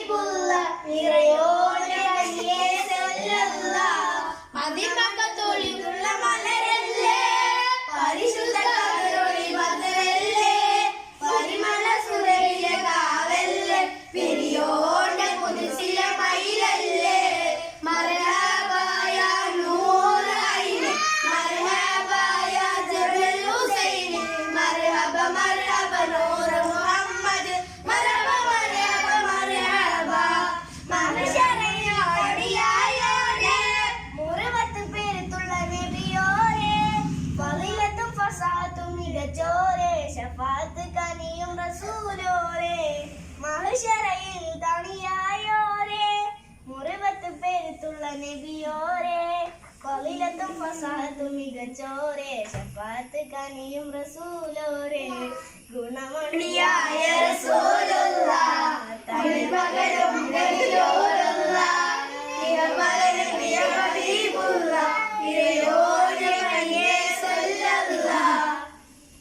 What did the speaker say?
ഹബീബുള്ള നിറയോടെ വലിയ സല്ലല്ലാഹ് മദിമക്കത്തൊളിയുള്ള മലരല്ലേ പരിശുദ്ധ കബറൊളി ബദറല്ലേ പരിമള സുരയിലെ കാവല്ലേ പെരിയോന്റെ കുരിശിലെ മയിലല്ലേ മർഹബാ യാ നൂർ ഐനി മർഹബാ യാ ജബൽ ഹുസൈൻ മർഹബ മർഹബ നൂർ മുഹമ്മദ് മർഹബ മർഹബ മർഹബ മഹശറയോടിയായോരേ മുറുവത്ത് പേരുള്ള നബിയോരേ ഫളിലത്തും ഫസാത്തും മികച്ചോരേ ശഫാഅത്ത് കനിയും റസൂലോരേ മഹശറയിൽ തണിയായോരേ മുറുവത്ത് പേരുള്ള നബിയോരേ ഫളിലത്തും ഫസാത്തും മികച്ചോരേ ശഫാഅത്ത് കനിയും റസൂലോരേ ഗുണമണിയായ റസൂലോ